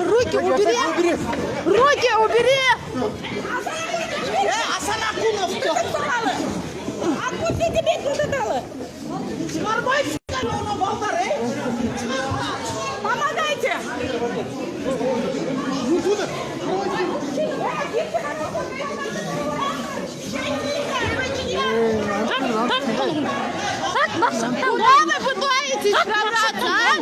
Руки убери! Руки убери! Асан Акунов кто? Откуда тебе кто-то дала? Нормально, помогайте! Куда вы пытаетесь пробраться, а?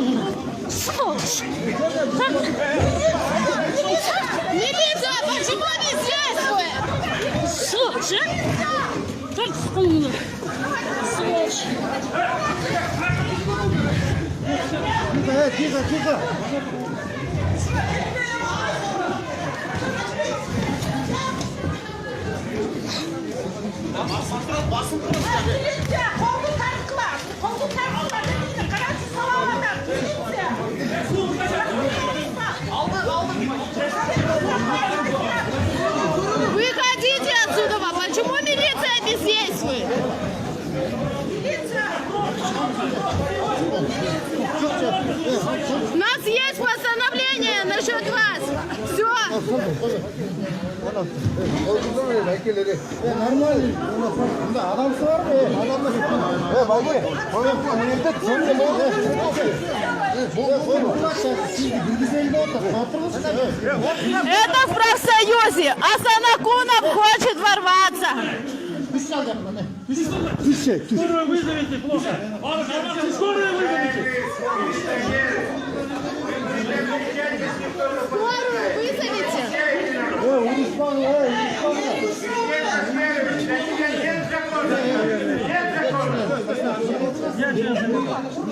Милиция, почему не действует? Слушай, как вспомнила. Сволочь. Тихо, тихо. Выходите отсюда, почему милиция бездействует? У нас есть постановление насчет вас. Все. Нормально. Адам сvar mı? Это в профсоюзе. Асан Акунов хочет ворваться. Скорую вызовите, плохо. Скорую вызовите. Скорую вызовите.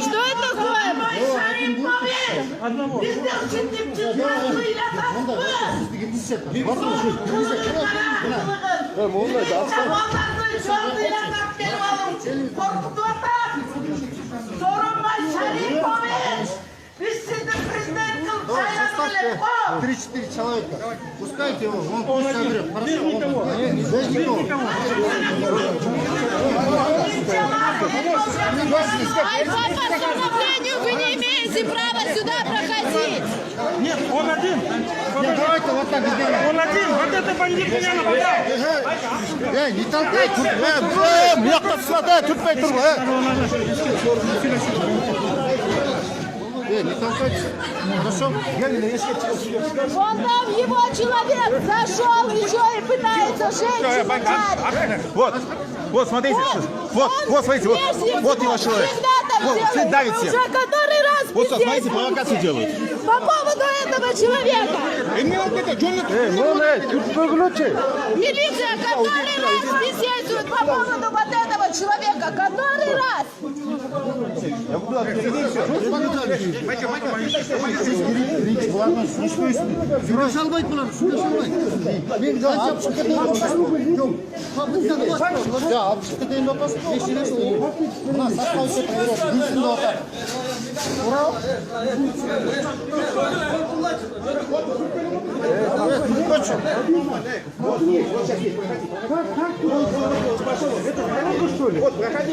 Что это такое? Одного. Три-четыре человека. Пускайте его, он пусть соберет. Хорошо, без никого. Ай, по постановлению вы не имеете права сюда проходить. Нет, он один. Давайте вот так сделаем. Он один. Вот это бандит меня нападал. Не толкай. Мягко сюда, тупой тур. Не толкайтесь. Хорошо? Вон там его человек зашел еще и пытается женщину ударить. Вот, смотрите, вот, смотрите, вот его человек. Вот, давит всех. Уже который раз Вот, смотрите, бездействует. провокацию делают. По поводу этого человека. Милиция который раз бездействует по поводу вот этого человека. Который раз. Жалбайт bular, şurada жалбайт. Ben de alçap çıkıdayım yapasın. Yok. Ya, alçap çıkıdayım yapasın. Eşine soğuk. Buna sakal çekmeyi yok. Gülsün de otar. Bravo. Evet, koçum. Вот, проходи.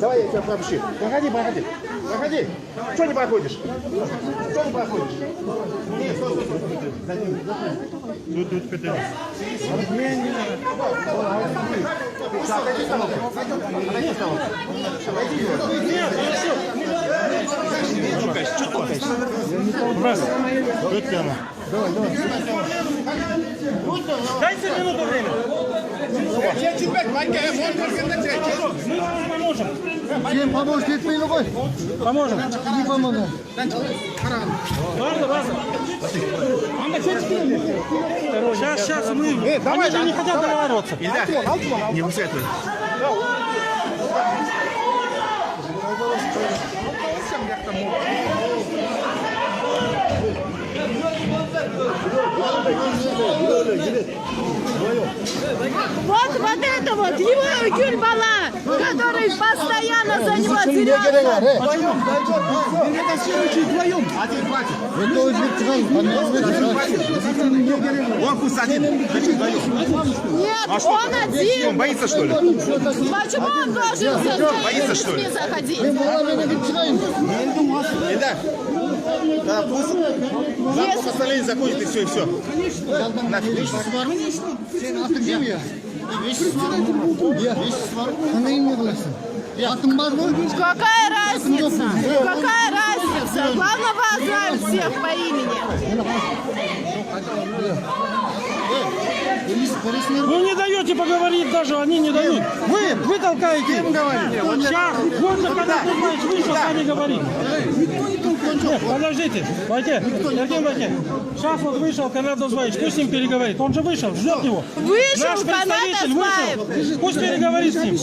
Давай я тебя пропущу. Проходи. Проходи. Что не проходишь? Что не проходишь? Нет, стой. Тут ПТС. Дайте минуту время. Мы вам поможем. Sen pamuç etmeyin o koy. Поможем. İyi pamuç. Ладно. Сейчас мы. Давай, Они же не хотят договариваться. Ильдар, не высветлюй. Вот это вот его Гюльбала, который постоянно за него Ne gerek дерется. var he? Это özür çıkarız. Он пусть один. Значит, вдвоем. Нет, А что? он один. Он боится, что ли? Почему он должен со Боится, что своими ли? людьми заходить? Bana beni bir çıkayım. Итак, да, пусть завтра остальные заходят и все. Veşsiz var mı? Senin atın değil mi ya? Veşsiz var mı? Ya veşsiz var mı? Sana iyi mi kılasın? Atın var mı? Какая разница? Какая разница? Главное, вас знают всех по имени. Вы не даете поговорить даже, они не дают. Вы толкаете. Сейчас, вот же когда Кузьмич вышел, с вами говорит. Нет, подождите, Войте, Сергей Войте. Сейчас вот вышел Канат Дозбаевич, пусть с ним переговорит. Он же вышел, ждет его. Вышел Наш Канат представитель Дозбаев. вышел, пусть переговорит с ним.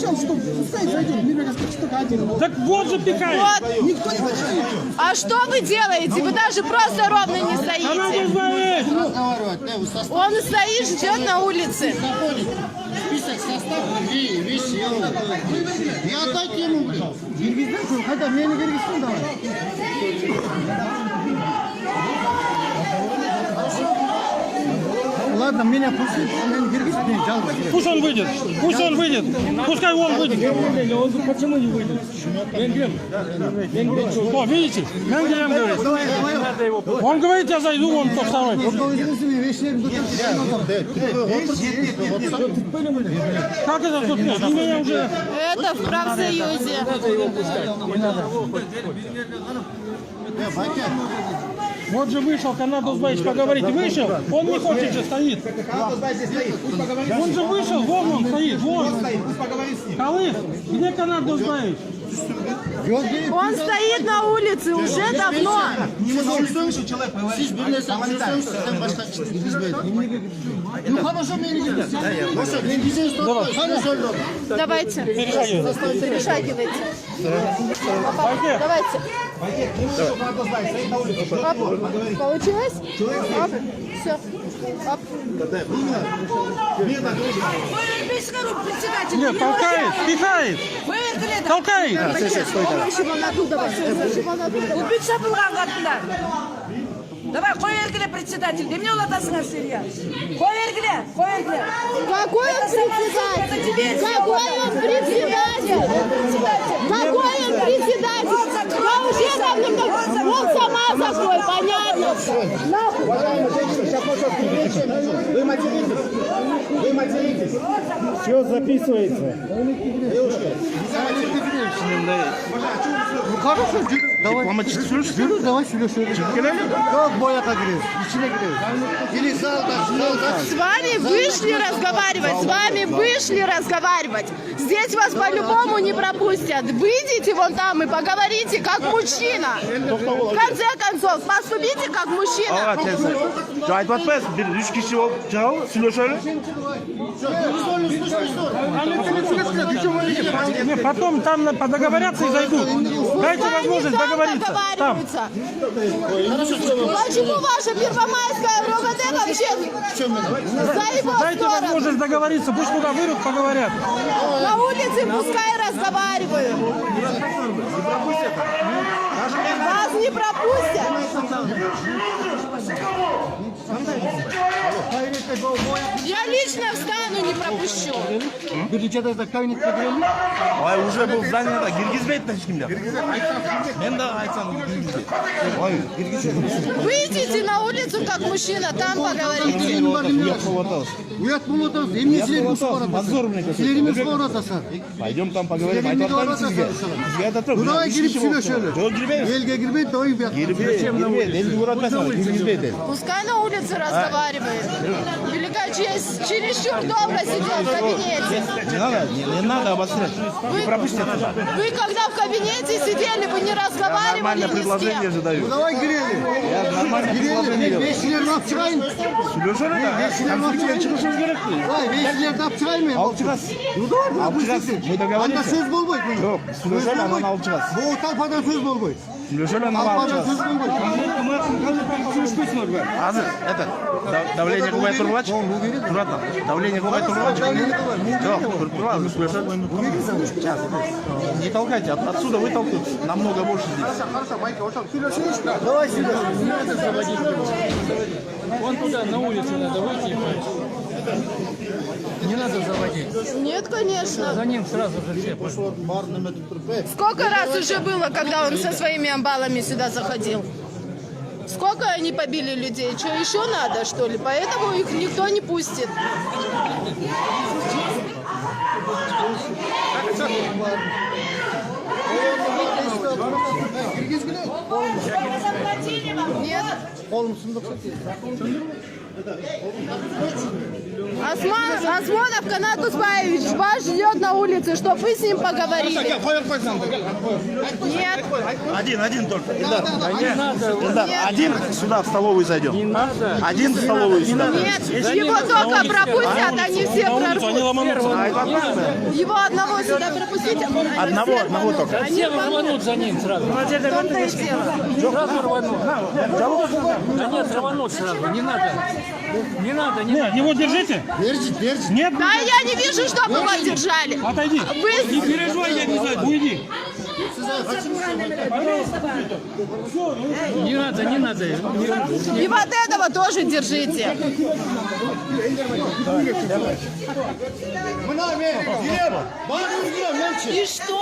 Так вот же пикает. Вот. А что вы делаете? Вы даже просто ровно не Канат стоите. Дозбаевич. Разговаривать. Не, у состава Он стоит, ждет на улице. заходит. Список состава людей, вещи. Я отдайте ему, блин. Хотя мне не Кыргызстан давай. Ладно, меня пусть Кыргызстан жалко. Пусть он выйдет, пусть он выйдет. Пускай он выйдет. Почему не выйдет? О, видите? Менгелем говорит. Он говорит, я зайду, он кто второй. Как это тут нет? У меня уже... Это в профсоюзе. Вот же вышел Канат Дозбаевич поговорить. Вышел, он не хочет же, стоит. Он же вышел, вон он стоит, вон. Колых, где Канат Дозбаевич? Он стоит на улице уже давно. Siz birine savunursanız sizden başka gitmez. Ну хорошо, мне не грызть. Ben diyeceğim stop. Sana söylüyorum. Давайте. Перешагивай. Перешагивайте. Войте. Давайте. Оп. Получилось? Оп. Все. Оп. Председатель. Нет, толкает, пихает, толкает. Убить шабылған қаттылар. Давай, қой ергіле, председатель. Деме олатасыңар серия. Қой ергіле, қой ергіле. Какой он председатель? Какой он председатель? Какой он председатель? Я уже давно... Он сама закрой, понятно? Вы материтесь. Вы материтесь. Все записывается. Ну хорошо, давай. Yürü, давай şöyle şöyle. Yok boyaka giriyoruz. İçine giriyoruz. Или залда. С вами вышли разговаривать, с вами вышли разговаривать. Здесь вас по-любому не пропустят. Выйдите вон там и поговорите как мужчина. В конце концов, поступите как мужчина. Cahit Batmaz, bir üç kişi çal, Süloşöyle. Нет, потом там подоговорятся и зайдут. Дайте Пускай они возможность там договориться. Там. договариваются. Почему ваша Первомайская РОВД вообще за его Дайте сторону? возможность договориться, пусть туда выйдут, поговорят. На улице пускай разговаривают. Вас не пропустят. Я lично встану, не пропущу. Birliçede de kaynak girelim. Ay, уже бұл зданияда киргизбейді ешкімде. Мен де айтсам киргизбейді. Ой, киргизбейді. Выйдите на улицу как мужчина, там поговорите. Uyat bunu da emniyetçilerimiz orada. Silerimiz orada sar. Пойдем там поговорим. Айтып атпаймын сізге. Сізге айтып Ну давай тұрмын. girip şöyle şöyle. Жоқ, кирбейміз. Elge girmeyin de oyun bir Кирбейді, елді көріп киргизбейді. Пускай на улице разговаривает. Великая честь чересчур долго сидел в кабинете. Не надо обострять. Не пропустят туда. Вы когда в кабинете сидели, вы не разговаривали Нормальное ни с предложение кем. же даю. Ну давай girelim. Я нормальное Girelim. предложение делаю. Beşiler nap çıkayım. Süloşöyle de. Konflikten çıkışımız gerekli. Vay beşiler nap çıkayım mı? Алып çıkasın. Ну давай Алып çıkasın. Мы Anda договоримся. söz bol boy. Yok, Süloşöyle anan алып çıkasın. Bu tayfadan söz bol boy. Лешелен алып шығасыз. Азыр, это, давление көбейіп тұрғылачы? Тұрады, давление көбейіп тұрғылачы? Жоқ, көріп тұрғылачы, Лешел. Сейчас, не толкайте, отсюда вытолкнуть намного больше здесь. Давай сюда. Вон туда, на улицу надо выйти. Не надо заводить. Нет, конечно. За ним сразу же все. Сколько раз уже было, когда он со своими амбалами сюда заходил? Сколько они побили людей? Что, еще надо, что ли? Поэтому их никто не пустит. Нет. Осмонов Канат Узбаевич вас ждет на улице, чтобы вы с ним поговорили. Нет. Один только. Эльдар, один сюда в столовую зайдем. Не надо. Один в столовую сюда. Нет, его только пропустят, они все прорвут. Его одного сюда пропустите. Одного только. Все рванут за ним сразу. В том-то и дело. Сразу рванут. Да нет, рванут сразу. Не надо. Не надо, не надо. Его держите? Держи. Нет? Да я не вижу, чтобы его держали. Отойди. Вы- Не переживай, я не знаю. Уйди. Не надо, не надо. И вот этого тоже держите. И что?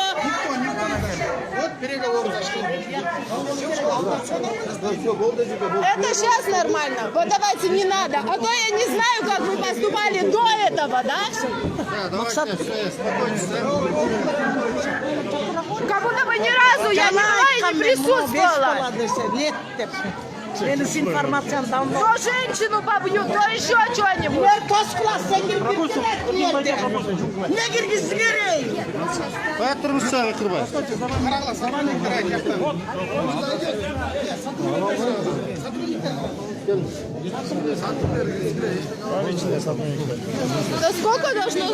Это сейчас нормально. Вот давайте не надо. А то я не знаю, как вы поступали до этого, да? Как будто бы ни разу я не присутствовала. Benim informasyam damla. То женщину побьют, то еще что-нибудь. Ne girgisi gerek? Поэтому сами открывай. Да сколько должно?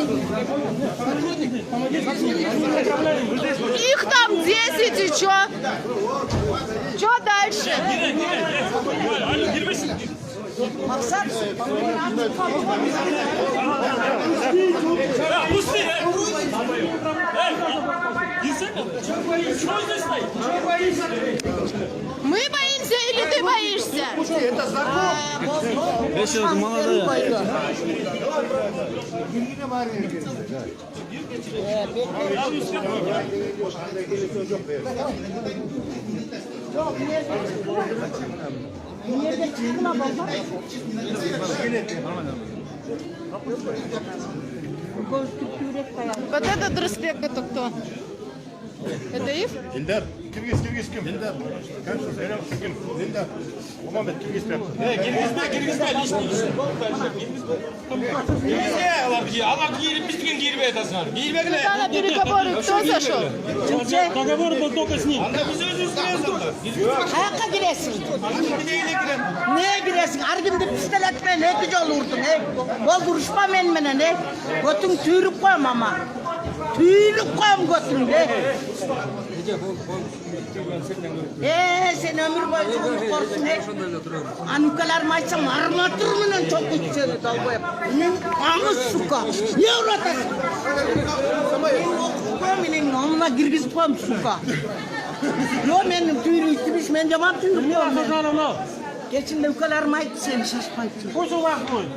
Их там 10 и чё? Чё дальше? Мы боимся или ты боишься? Это закон. Я сейчас молодая. Вот этот респект это кто? Это Ив? Эльдар, Киргиз кім? Эльдар. Эльдар. Muhammed Киргиз прям. Киргизбек лишний. Алар кийлеп бизден кийлеп айтасыңар. Кийлбегиле. На переговоры кто зашел? Договор был только с ним. Ayakka giresin. Neye giresin? Argımda pistol etme, ne gücü olurdun he? O vuruşma menmene ne? Götün tüyrük koyam ama. Tüyrük koyam götün he. Sen ömür boyu çocuk korsun he. Anıkalar maçsa marmatır mı çok güçlü dal koyam. Ne kanı suka. Ne uğratasın? Benim namına girgizip koyam suka. Yo benim tüyrü itmiş, ben cevap tüyrü koyam. Geçin de ukalar maydı seni şaşmaydı. Пусть у вас будет.